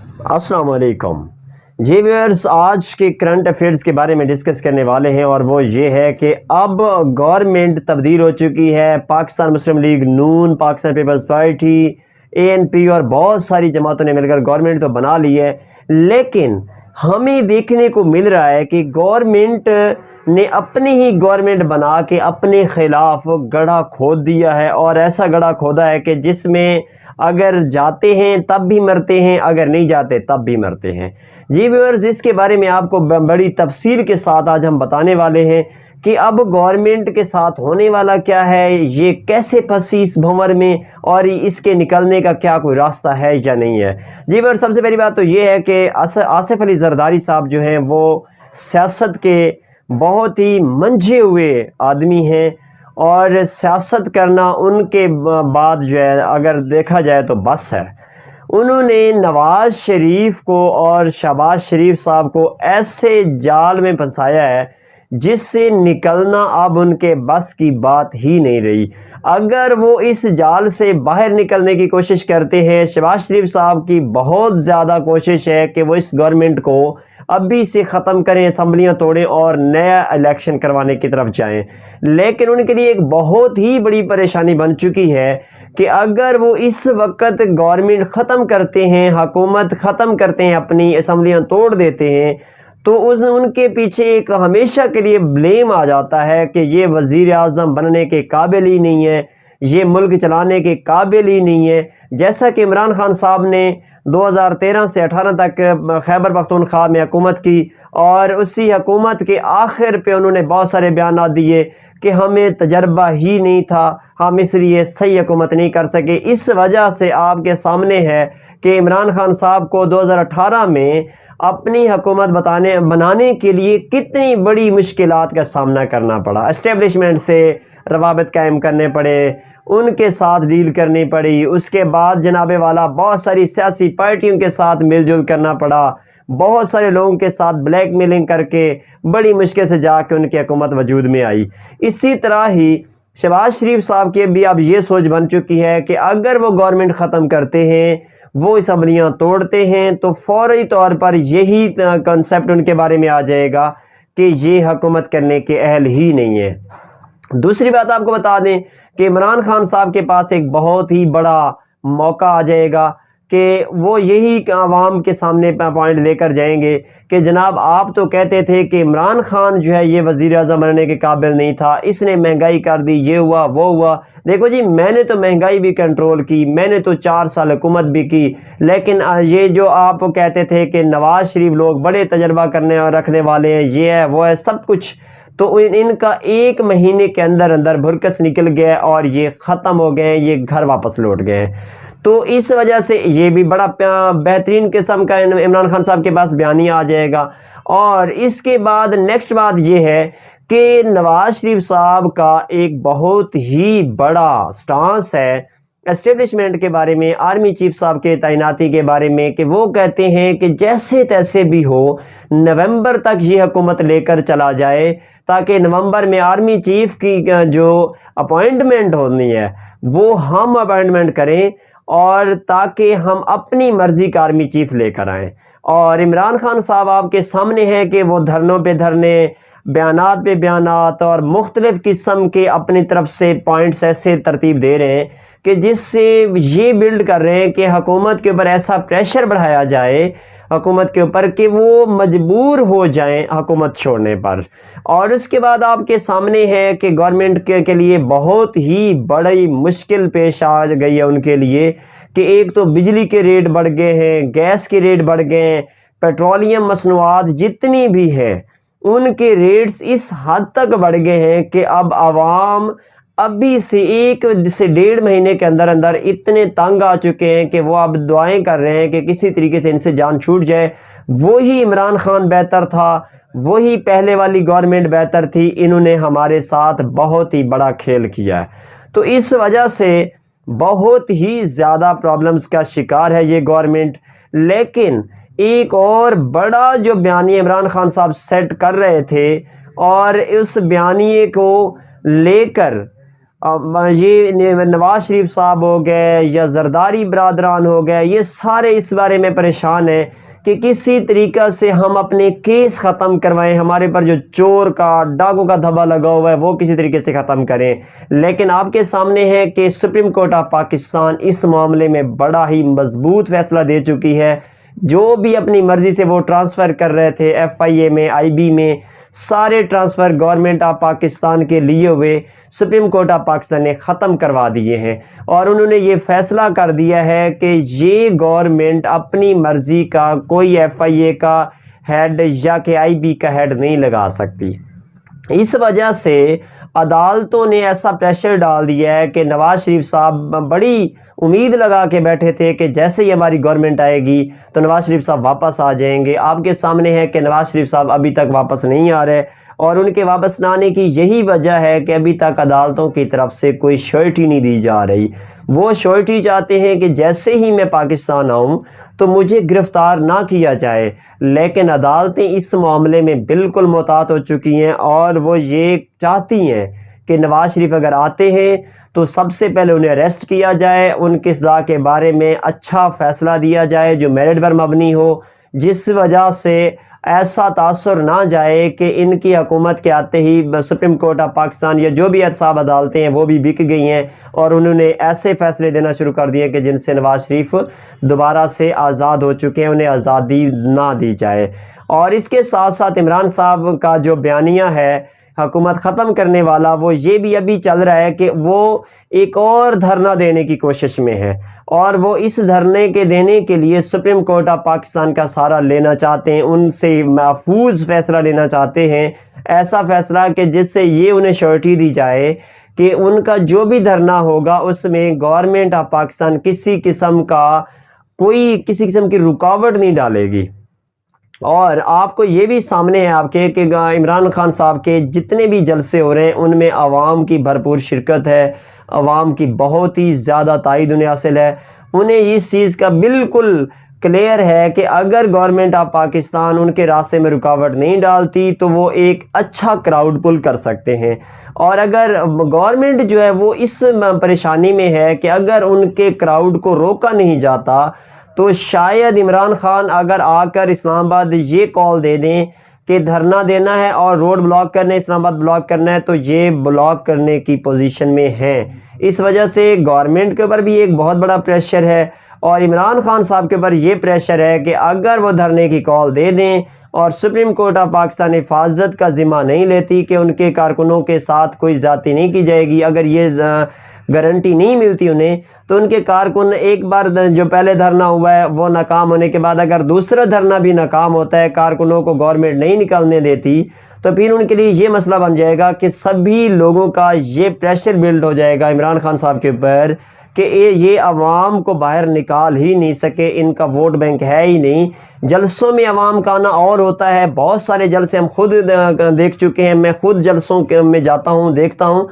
السلام علیکم جی ویورز، آج کے کرنٹ افیئرز کے بارے میں ڈسکس کرنے والے ہیں، اور وہ یہ ہے کہ اب گورنمنٹ تبدیل ہو چکی ہے۔ پاکستان مسلم لیگ نون، پاکستان پیپلز پارٹی، ANP اور بہت ساری جماعتوں نے مل کر گورنمنٹ تو بنا لی ہے، لیکن ہمیں دیکھنے کو مل رہا ہے کہ گورنمنٹ نے اپنی ہی گورنمنٹ بنا کے اپنے خلاف گڑھا کھود دیا ہے، اور ایسا گڑھا کھودا ہے کہ جس میں اگر جاتے ہیں تب بھی مرتے ہیں، اگر نہیں جاتے تب بھی مرتے ہیں۔ جی ویورز، اس کے بارے میں آپ کو بڑی تفصیل کے ساتھ آج ہم بتانے والے ہیں کہ اب گورنمنٹ کے ساتھ ہونے والا کیا ہے، یہ کیسے پھنسی اس بھنور میں، اور اس کے نکلنے کا کیا کوئی راستہ ہے یا نہیں ہے۔ جی ویورز، سب سے پہلی بات تو یہ ہے کہ آصف علی زرداری صاحب جو ہیں وہ سیاست کے بہت ہی منجھے ہوئے آدمی ہیں، اور سیاست کرنا ان کے بعد جو ہے اگر دیکھا جائے تو بس ہے۔ انہوں نے نواز شریف کو اور شہباز شریف صاحب کو ایسے جال میں پھنسایا ہے جس سے نکلنا اب ان کے بس کی بات ہی نہیں رہی۔ اگر وہ اس جال سے باہر نکلنے کی کوشش کرتے ہیں، شہباز شریف صاحب کی بہت زیادہ کوشش ہے کہ وہ اس گورنمنٹ کو ابھی سے ختم کریں، اسمبلیاں توڑیں اور نیا الیکشن کروانے کی طرف جائیں، لیکن ان کے لیے ایک بہت ہی بڑی پریشانی بن چکی ہے کہ اگر وہ اس وقت گورنمنٹ ختم کرتے ہیں، حکومت ختم کرتے ہیں، اپنی اسمبلیاں توڑ دیتے ہیں، تو ان کے پیچھے ایک ہمیشہ کے لیے بلیم آ جاتا ہے کہ یہ وزیر اعظم بننے کے قابل ہی نہیں ہے، یہ ملک چلانے کے قابل ہی نہیں ہے۔ جیسا کہ عمران خان صاحب نے 2013 سے 18 تک خیبر پختونخوا میں حکومت کی، اور اسی حکومت کے آخر پہ انہوں نے بہت سارے بیانات دیے کہ ہمیں تجربہ ہی نہیں تھا، ہم اس لیے صحیح حکومت نہیں کر سکے۔ اس وجہ سے آپ کے سامنے ہے کہ عمران خان صاحب کو 2018 میں اپنی حکومت بنانے کے لیے کتنی بڑی مشکلات کا سامنا کرنا پڑا۔ اسٹیبلشمنٹ سے روابط قائم کرنے پڑے، ان کے ساتھ ڈیل کرنی پڑی، اس کے بعد جناب والا بہت ساری سیاسی پارٹیوں کے ساتھ مل جل کرنا پڑا، بہت سارے لوگوں کے ساتھ بلیک میلنگ کر کے بڑی مشکل سے جا کے ان کی حکومت وجود میں آئی۔ اسی طرح ہی شہباز شریف صاحب کی بھی اب یہ سوچ بن چکی ہے کہ اگر وہ گورنمنٹ ختم کرتے ہیں، وہ اسمبلیاں توڑتے ہیں، تو فوری طور پر یہی کنسپٹ ان کے بارے میں آ جائے گا کہ یہ حکومت کرنے کے اہل ہی نہیں ہے۔ دوسری بات آپ کو بتا دیں کہ عمران خان صاحب کے پاس ایک بہت ہی بڑا موقع آ جائے گا کہ وہ یہی عوام کے سامنے پوائنٹ لے کر جائیں گے کہ جناب آپ تو کہتے تھے کہ عمران خان جو ہے یہ وزیر اعظم بننے کے قابل نہیں تھا، اس نے مہنگائی کر دی، یہ ہوا وہ ہوا، دیکھو جی میں نے تو مہنگائی بھی کنٹرول کی، میں نے تو 4 سال حکومت بھی کی، لیکن یہ جو آپ کہتے تھے کہ نواز شریف لوگ بڑے تجربہ کرنے اور رکھنے والے ہیں، یہ ہے وہ ہے سب کچھ، تو ان کا 1 مہینے کے اندر اندر بھرکس نکل گیا اور یہ ختم ہو گئے، یہ گھر واپس لوٹ گئے۔ تو اس وجہ سے یہ بھی بڑا بہترین قسم کا عمران خان صاحب کے پاس بیانیہ آ جائے گا۔ اور اس کے بعد نیکسٹ بات یہ ہے کہ نواز شریف صاحب کا ایک بہت ہی بڑا سٹانس ہے اسٹیبلشمنٹ کے بارے میں، آرمی چیف صاحب کے تعیناتی کے بارے میں، کہ وہ کہتے ہیں کہ جیسے تیسے بھی ہو نومبر تک یہ حکومت لے کر چلا جائے، تاکہ نومبر میں آرمی چیف کی جو اپوائنٹمنٹ ہونی ہے وہ ہم اپوائنٹمنٹ کریں، اور تاکہ ہم اپنی مرضی کا آرمی چیف لے کر آئیں۔ اور عمران خان صاحب آپ کے سامنے ہے کہ وہ دھرنوں پہ دھرنے، بیانات پہ بیانات، اور مختلف قسم کے اپنی طرف سے پوائنٹس ایسے ترتیب دے رہے ہیں کہ جس سے یہ بلڈ کر رہے ہیں کہ حکومت کے اوپر ایسا پریشر بڑھایا جائے حکومت کے اوپر کہ وہ مجبور ہو جائیں حکومت چھوڑنے پر۔ اور اس کے بعد آپ کے سامنے ہے کہ گورنمنٹ کے لیے بہت ہی بڑی مشکل پیش آ گئی ہے ان کے لیے کہ ایک تو بجلی کے ریٹ بڑھ گئے ہیں، گیس کے ریٹ بڑھ گئے ہیں، پیٹرولیم مصنوعات جتنی بھی ہیں ان کے ریٹس اس حد تک بڑھ گئے ہیں کہ اب عوام ابھی سے 1 سے 1.5 مہینے کے اندر اندر اتنے تنگ آ چکے ہیں کہ وہ اب دعائیں کر رہے ہیں کہ کسی طریقے سے ان سے جان چھوٹ جائے۔ وہی عمران خان بہتر تھا، وہی پہلے والی گورنمنٹ بہتر تھی، انہوں نے ہمارے ساتھ بہت ہی بڑا کھیل کیا ہے۔ تو اس وجہ سے بہت ہی زیادہ پرابلمز کا شکار ہے یہ گورنمنٹ۔ لیکن ایک اور بڑا جو بیانیہ عمران خان صاحب سیٹ کر رہے تھے، اور اس بیانیے کو لے کر یہ نواز شریف صاحب ہو گئے یا زرداری برادران ہو گئے، یہ سارے اس بارے میں پریشان ہیں کہ کسی طریقہ سے ہم اپنے کیس ختم کروائیں، ہمارے پر جو چور کا ڈاکو کا دھبا لگا ہوا ہے وہ کسی طریقے سے ختم کریں۔ لیکن آپ کے سامنے ہے کہ سپریم کورٹ آف پاکستان اس معاملے میں بڑا ہی مضبوط فیصلہ دے چکی ہے۔ جو بھی اپنی مرضی سے وہ ٹرانسفر کر رہے تھے ایف آئی اے میں، آئی بی میں، سارے ٹرانسفر گورنمنٹ آف پاکستان کے لیے ہوئے سپریم کورٹ آف پاکستان نے ختم کروا دیے ہیں، اور انہوں نے یہ فیصلہ کر دیا ہے کہ یہ گورنمنٹ اپنی مرضی کا کوئی ایف آئی اے کا ہیڈ یا کہ آئی بی کا ہیڈ نہیں لگا سکتی۔ اس وجہ سے عدالتوں نے ایسا پریشر ڈال دیا ہے کہ نواز شریف صاحب بڑی امید لگا کے بیٹھے تھے کہ جیسے ہی ہماری گورنمنٹ آئے گی تو نواز شریف صاحب واپس آ جائیں گے۔ آپ کے سامنے ہے کہ نواز شریف صاحب ابھی تک واپس نہیں آ رہے، اور ان کے واپس نہ آنے کی یہی وجہ ہے کہ ابھی تک عدالتوں کی طرف سے کوئی شیورٹی نہیں دی جا رہی۔ وہ شیورٹی چاہتے ہیں کہ جیسے ہی میں پاکستان آؤں تو مجھے گرفتار نہ کیا جائے، لیکن عدالتیں اس معاملے میں بالکل محتاط ہو چکی ہیں، اور وہ یہ چاہتی ہیں کہ نواز شریف اگر آتے ہیں تو سب سے پہلے انہیں اریسٹ کیا جائے، ان کی سزا کے بارے میں اچھا فیصلہ دیا جائے جو میرٹ پر مبنی ہو، جس وجہ سے ایسا تاثر نہ جائے کہ ان کی حکومت کے آتے ہی سپریم کورٹ آف پاکستان یا جو بھی احتساب عدالتیں ہیں وہ بھی بک گئی ہیں، اور انہوں نے ایسے فیصلے دینا شروع کر دیے کہ جن سے نواز شریف دوبارہ سے آزاد ہو چکے ہیں، انہیں آزادی نہ دی جائے۔ اور اس کے ساتھ ساتھ عمران صاحب کا جو بیانیہ ہے حکومت ختم کرنے والا، وہ یہ بھی ابھی چل رہا ہے کہ وہ ایک اور دھرنا دینے کی کوشش میں ہے، اور وہ اس دھرنے کے دینے کے لیے سپریم کورٹ آف پاکستان کا سہارا لینا چاہتے ہیں، ان سے محفوظ فیصلہ لینا چاہتے ہیں، ایسا فیصلہ کہ جس سے یہ انہیں شیورٹی دی جائے کہ ان کا جو بھی دھرنا ہوگا اس میں گورنمنٹ آف پاکستان کسی قسم کی رکاوٹ نہیں ڈالے گی۔ اور آپ کو یہ بھی سامنے ہے آپ کے کہ عمران خان صاحب کے جتنے بھی جلسے ہو رہے ہیں ان میں عوام کی بھرپور شرکت ہے، عوام کی بہت ہی زیادہ تائید انہیں حاصل ہے۔ انہیں اس چیز کا بالکل کلیئر ہے کہ اگر گورنمنٹ آف پاکستان ان کے راستے میں رکاوٹ نہیں ڈالتی تو وہ ایک اچھا کراؤڈ پل کر سکتے ہیں، اور اگر گورنمنٹ جو ہے وہ اس پریشانی میں ہے کہ اگر ان کے کراؤڈ کو روکا نہیں جاتا تو شاید عمران خان اگر آ کر اسلام آباد یہ کال دے دیں کہ دھرنا دینا ہے اور روڈ بلاک کرنا ہے، اسلام آباد بلاک کرنا ہے، تو یہ بلاک کرنے کی پوزیشن میں ہیں۔ اس وجہ سے گورنمنٹ کے اوپر بھی ایک بہت بڑا پریشر ہے، اور عمران خان صاحب کے اوپر یہ پریشر ہے کہ اگر وہ دھرنے کی کال دے دیں اور سپریم کورٹ آف پاکستان حفاظت کا ذمہ نہیں لیتی کہ ان کے کارکنوں کے ساتھ کوئی زیادتی نہیں کی جائے گی، اگر یہ گارنٹی نہیں ملتی انہیں، تو ان کے کارکن ایک بار جو پہلے دھرنا ہوا ہے وہ ناکام ہونے کے بعد اگر دوسرا دھرنا بھی ناکام ہوتا ہے، کارکنوں کو گورنمنٹ نہیں نکالنے دیتی، تو پھر ان کے لیے یہ مسئلہ بن جائے گا کہ سبھی لوگوں کا یہ پریشر بلڈ ہو جائے گا عمران خان صاحب کے اوپر کہ یہ عوام کو باہر نکال ہی نہیں سکے، ان کا ووٹ بینک ہے ہی نہیں۔ جلسوں میں عوام کا آنا اور ہوتا ہے، بہت سارے جلسے ہم خود دیکھ چکے ہیں، میں خود جلسوں میں جاتا ہوں، دیکھتا ہوں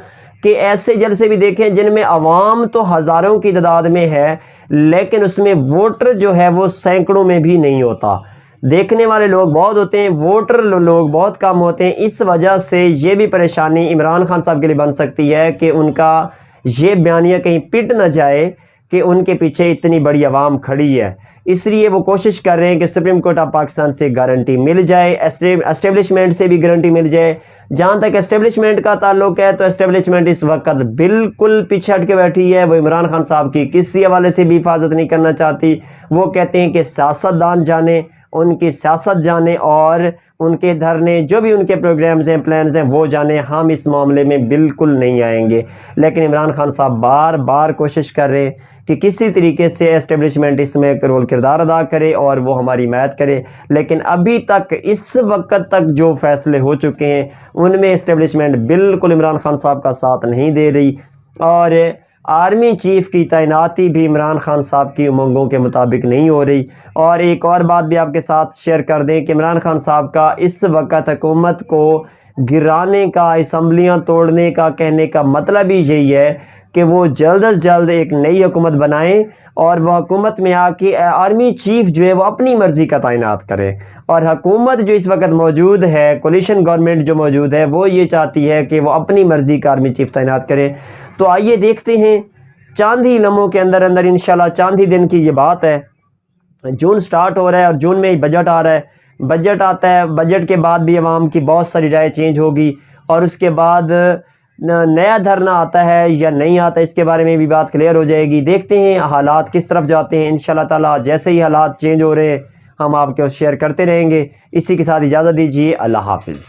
کہ ایسے جلسے بھی دیکھیں جن میں عوام تو ہزاروں کی تعداد میں ہے لیکن اس میں ووٹر جو ہے وہ سینکڑوں میں بھی نہیں ہوتا، دیکھنے والے لوگ بہت ہوتے ہیں، ووٹر لوگ بہت کم ہوتے ہیں۔ اس وجہ سے یہ بھی پریشانی عمران خان صاحب کے لیے بن سکتی ہے کہ ان کا یہ بیانیہ کہیں پٹ نہ جائے کہ ان کے پیچھے اتنی بڑی عوام کھڑی ہے، اس لیے وہ کوشش کر رہے ہیں کہ سپریم کورٹ آف پاکستان سے گارنٹی مل جائے، اسٹیبلشمنٹ سے بھی گارنٹی مل جائے۔ جہاں تک اسٹیبلشمنٹ کا تعلق ہے تو اسٹیبلشمنٹ اس وقت بالکل پیچھے ہٹ کے بیٹھی ہے، وہ عمران خان صاحب کی کسی حوالے سے بھی حفاظت نہیں کرنا چاہتی۔ وہ کہتے ہیں کہ سیاستدان جانے، ان کی سیاست جانے، اور ان کے دھرنے جو بھی ان کے پروگرامز ہیں، پلانز ہیں، وہ جانے، ہم اس معاملے میں بالکل نہیں آئیں گے۔ لیکن عمران خان صاحب بار بار کوشش کر رہے کہ کسی طریقے سے اسٹیبلشمنٹ اس میں رول کردار ادا کرے اور وہ ہماری حمایت کرے، لیکن ابھی تک اس وقت تک جو فیصلے ہو چکے ہیں ان میں اسٹیبلشمنٹ بالکل عمران خان صاحب کا ساتھ نہیں دے رہی، اور آرمی چیف کی تعیناتی بھی عمران خان صاحب کی امنگوں کے مطابق نہیں ہو رہی۔ اور ایک اور بات بھی آپ کے ساتھ شیئر کر دیں کہ عمران خان صاحب کا اس وقت حکومت کو گرانے کا، اسمبلیاں توڑنے کا کہنے کا مطلب ہی یہی ہے کہ وہ جلد از جلد ایک نئی حکومت بنائیں اور وہ حکومت میں آ کے آرمی چیف جو ہے وہ اپنی مرضی کا تعینات کرے، اور حکومت جو اس وقت موجود ہے، کولیشن گورنمنٹ جو موجود ہے، وہ یہ چاہتی ہے کہ وہ اپنی مرضی کا آرمی چیف تعینات کرے۔ تو آئیے دیکھتے ہیں چاند ہی لمحوں کے اندر انشاءاللہ، چاند ہی دن کی یہ بات ہے، جون سٹارٹ ہو رہا ہے اور جون میں ہی بجٹ آ رہا ہے، بجٹ آتا ہے، بجٹ کے بعد بھی عوام کی بہت ساری رائے چینج ہوگی، اور اس کے بعد نیا دھرنا آتا ہے یا نہیں آتا، اس کے بارے میں بھی بات کلیئر ہو جائے گی۔ دیکھتے ہیں حالات کس طرف جاتے ہیں انشاءاللہ تعالی، جیسے ہی حالات چینج ہو رہے ہیں ہم آپ کے شیئر کرتے رہیں گے۔ اسی کے ساتھ اجازت دیجیے، اللہ حافظ۔